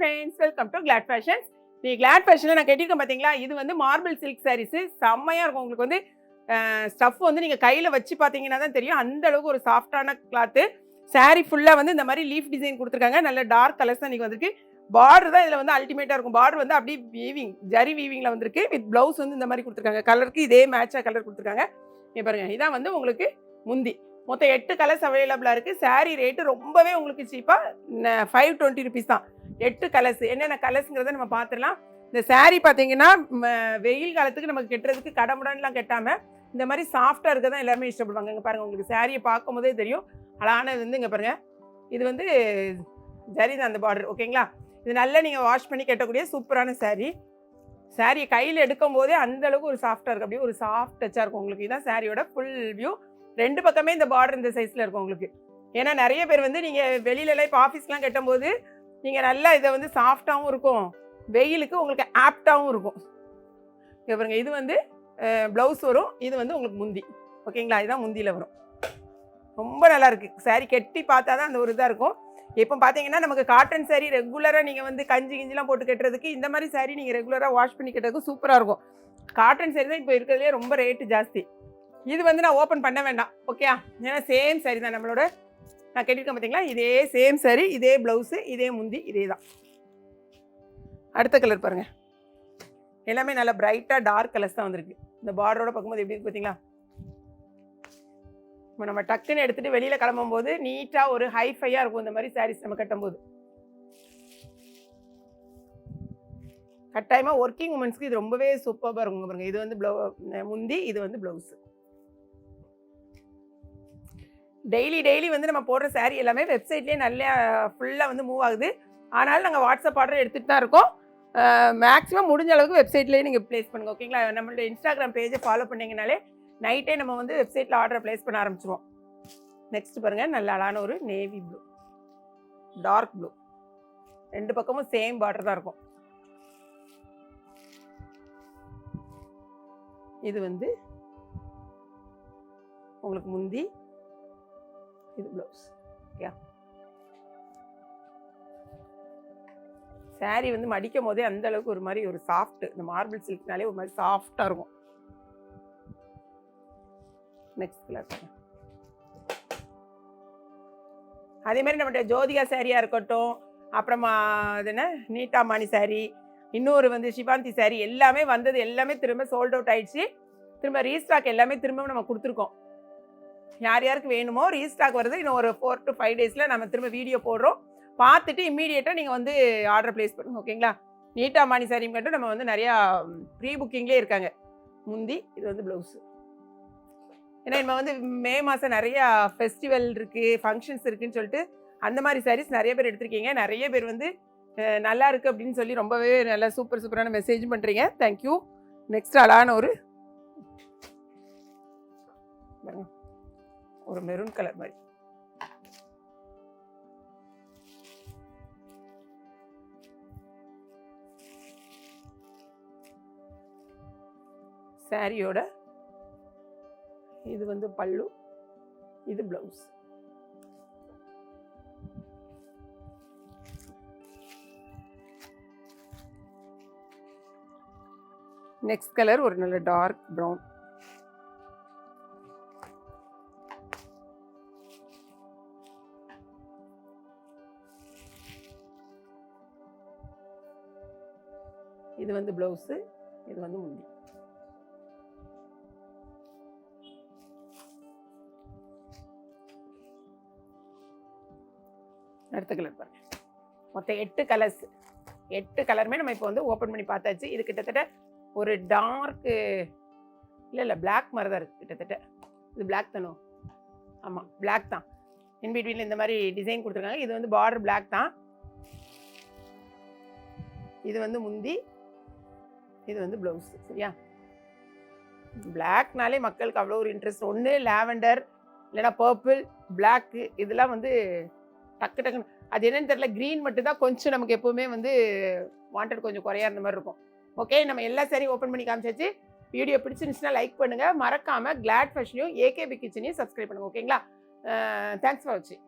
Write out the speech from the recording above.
Friends, welcome to Glad Fashions. நீ Glad ஃபேஷனில் நான் கட்டியிருக்கேன் பார்த்தீங்களா, இது வந்து மார்பிள் சில்க் சாரீஸு. செம்மையாக இருக்கும். உங்களுக்கு வந்து ஸ்டஃப் வந்து நீங்கள் கையில் வச்சு பார்த்தீங்கன்னா தான் தெரியும், அந்த அளவுக்கு ஒரு சாஃப்டான கிளாத்து. சாரீ ஃபுல்லாக வந்து இந்த மாதிரி லீஃப் டிசைன் கொடுத்துருக்காங்க. நல்ல டார்க் கலர்ஸ் தான் நீங்கள் வந்துருக்கு. பார்டர் தான் இதில் வந்து அல்டிமேட்டாக இருக்கும். பார்டர் வந்து அப்படியே வீவிங், ஜரி வீவிங்கில் வந்திருக்கு. வித் ப்ளவுஸ் வந்து இந்த மாதிரி கொடுத்துருக்காங்க. கலருக்கு இதே மேட்சாக கலர் கொடுத்துருக்காங்க. இங்கே பாருங்கள், இதான் வந்து உங்களுக்கு முந்தி. மொத்தம் 8 கலர்ஸ் அவைலபிளாக இருக்குது. சாரீ ரேட்டு ரொம்பவே உங்களுக்கு சீப்பாக 520 ருபீஸ் தான். 8 கலர்ஸ். என்னென்ன கலர்ஸுங்கிறத நம்ம பார்த்துடலாம். இந்த சாரீ பார்த்தீங்கன்னா வெயில் காலத்துக்கு நமக்கு கட்டுறதுக்கு கடமுடன்லாம் கட்டாமல் இந்த மாதிரி சாஃப்டாக இருக்க தான் எல்லாருமே இஷ்டப்படுவாங்க. இங்கே பாருங்கள், உங்களுக்கு சாரியை பார்க்கும் போதே தெரியும். அழகானது வந்து இங்கே பாருங்கள், இது வந்து ஜரி தான் அந்த பார்டர். ஓகேங்களா, இது நல்லா நீங்கள் வாஷ் பண்ணி கட்டக்கூடிய சூப்பரான சாரீ. சாரியை கையில் எடுக்கும் போதே அந்தளவுக்கு ஒரு சாஃப்டாக இருக்குது. அப்படியே ஒரு சாஃப்ட் டச்சாக இருக்கும். உங்களுக்கு இதுதான் சாரியோட ஃபுல் வியூ. 2 பக்கமே இந்த பார்டர் இந்த சைஸில் இருக்கும் உங்களுக்கு. ஏன்னா நிறைய பேர் வந்து நீங்கள் வெளியிலலாம் இப்போ ஆஃபீஸ்லாம் கட்டும்போது நீங்கள் நல்லா இதை வந்து சாஃப்டாகவும் இருக்கும், வெயிலுக்கு உங்களுக்கு ஆப்டாகவும் இருக்கும். இங்கே பாருங்க, இது வந்து ப்ளவுஸ் வரும், இது வந்து உங்களுக்கு முந்தி. ஓகேங்களா, இதுதான் முந்தியில் வரும். ரொம்ப நல்லா இருக்குது. சாரீ கட்டி பார்த்தா தான் அந்த ஒரு இதாக இருக்கும். இப்போ பார்த்தீங்கன்னா நமக்கு காட்டன் சாரீ ரெகுலராக நீங்கள் வந்து கஞ்சி கிஞ்சிலாம் போட்டு கட்டுறதுக்கு, இந்த மாதிரி சாரீ நீங்கள் ரெகுலராக வாஷ் பண்ணி கட்டுறதுக்கு சூப்பராக இருக்கும். காட்டன் சாரீ தான் இப்போ இருக்கிறதுலே ரொம்ப ரேட்டு ஜாஸ்தி. இது வந்து நான் ஓப்பன் பண்ண வேண்டாம். ஓகே, ஏன்னா சேம் சாரீ தான் நம்மளோட. நான் கட்டியிருக்கேன் பார்த்தீங்களா, இதே சேம் சாரீ, இதே ப்ளவுஸு, இதே முந்தி, இதே தான். அடுத்த கலர் பாருங்கள், எல்லாமே நல்லா பிரைட்டாக டார்க் கலர்ஸ் தான் வந்திருக்கு. இந்த பார்டரோட பார்க்கும்போது எப்படி இருக்கு பார்த்தீங்களா. இப்போ நம்ம டக்குன்னு எடுத்துகிட்டு வெளியில் கிளம்பும்போது நீட்டாக ஒரு ஹைஃபையாக இருக்கும் இந்த மாதிரி சாரீஸ் நம்ம கட்டும்போது. கட்டாயமாக ஒர்க்கிங் உமன்ஸ்க்கு இது ரொம்பவே சூப்பராக இருக்கும் பாருங்கள். இது வந்து முந்தி, இது வந்து ப்ளவுஸு. டெய்லி வந்து நம்ம போடுற சாரீ எல்லாமே வெப்சைட்லேயே நல்லா ஃபுல்லாக வந்து மூவ் ஆகுது. ஆனாலும் நாங்கள் வாட்ஸ்அப் ஆர்டர் எடுத்துகிட்டு தான் இருக்கோம். மேக்ஸிமம் முடிஞ்ச அளவுக்கு வெப்சைட்லேயே நீங்கள் ப்ளேஸ் பண்ணுங்கள். ஓகேங்களா, நம்மளோட இன்ஸ்டாகிராம் பேஜை ஃபாலோ பண்ணிங்கனாலே நைட்டே நம்ம வந்து வெப்சைட்டில் ஆர்டர் ப்ளேஸ் பண்ண ஆரம்பிச்சிருவோம். நெக்ஸ்ட் பாருங்கள், நல்ல அழகான ஒரு நேவி ப்ளூ, டார்க் ப்ளூ. 2 பக்கமும் சேம் பார்டர் தான் இருக்கும். இது வந்து உங்களுக்கு முந்தி, இது ப்ளவுஸ். ஓகே, சாரீ வந்து மடிக்கும் போதே அந்த அளவுக்கு ஒரு மாதிரி ஒரு சாஃப்ட், இந்த மார்பிள் சில்க்னாலே ஒரு மாதிரி சாஃப்டாக இருக்கும். நெக்ஸ்ட் கலர் அதே மாதிரி நம்மகிட்ட ஜோதிகா சாரியாக இருக்கட்டும், அப்புறமா அது என்ன நீட்டாமானி சாரீ, இன்னொரு வந்து சிவாந்தி சாரீ, எல்லாமே வந்தது எல்லாமே திரும்ப சோல்ட் அவுட் ஆயிடுச்சு. திரும்ப ரீஸ்டாக் எல்லாமே திரும்பவும் நம்ம கொடுத்துருக்கோம். யார் யாருக்கு வேணுமோ ரீஸ்டாக் வருது. இன்னும் ஒரு 4 to 5 டேஸில் நம்ம திரும்ப வீடியோ போடுறோம். பார்த்துட்டு இம்மீடியட்டாக நீங்கள் வந்து ஆர்டர் ப்ளேஸ் பண்ணுங்க. ஓகேங்களா, நீட்டாமானி சாரீ மட்டும் நம்ம வந்து நிறையா ப்ரீ புக்கிங்லேயே இருக்காங்க. முந்தி, இது வந்து ப்ளவுஸு. ஏன்னா நம்ம வந்து மே மாதம் நிறையா ஃபெஸ்டிவல் இருக்குது, ஃபங்க்ஷன்ஸ் இருக்குதுன்னு சொல்லிட்டு அந்த மாதிரி சாரீஸ் நிறைய பேர் எடுத்திருக்கீங்க. நிறைய பேர் வந்து நல்லா இருக்குது அப்படின்னு சொல்லி ரொம்பவே நல்லா சூப்பரான மெசேஜ் பண்ணுறீங்க. தேங்க்யூ. நெக்ஸ்ட் அழகான ஒரு மெரூன் கலர் மாதிரி. சாரியோட இது வந்து பல்லு, இது ப்ளவுஸ். நெக்ஸ்ட் கலர் ஒரு நல்ல டார்க் ப்ரௌன். இது வந்து ப்ளவுஸு, இது வந்து முந்தி. அடுத்த கலர் பாருங்க, மொத்தம் 8 கலர்ஸ். 8 கலருமே நம்ம இப்போ வந்து ஓப்பன் பண்ணி பார்த்தாச்சு. இது கிட்டத்தட்ட ஒரு டார்க்கு இல்லை பிளாக் மாதிரி தான் இருக்குது கிட்டத்தட்ட. இது பிளாக் தானோ? ஆமாம், பிளாக் தான். இன்பிட்வீனில் இந்த மாதிரி டிசைன் கொடுத்துருக்காங்க. இது வந்து பார்டர் பிளாக் தான். இது வந்து முந்தி, இது வந்து ப்ளவுஸ். சரியா, பிளாக்னாலே மக்களுக்கு அவ்வளோ ஒரு இன்ட்ரெஸ்ட். ஒன்று லாவெண்டர், இல்லைனா பர்பிள், பிளாக்கு, இதெல்லாம் வந்து டக்குன்னு அது என்னன்னு தெரியல. க்ரீன் மட்டும்தான் கொஞ்சம் நமக்கு எப்போவுமே வந்து வாண்டட் கொஞ்சம் குறையா இருந்த மாதிரி இருக்கும். ஓகே, நம்ம எல்லா சாரியும் ஓப்பன் பண்ணி காமிச்சாச்சு. வீடியோ பிடிச்சிருந்துச்சுன்னா லைக் பண்ணுங்கள். மறக்காமல் கிளாட் ஃபேஷனையும் ஏகேபி கிச்சனையும் சப்ஸ்கிரைப் பண்ணுங்கள். ஓகேங்களா, தேங்க்ஸ் ஃபார் வாட்சிங்.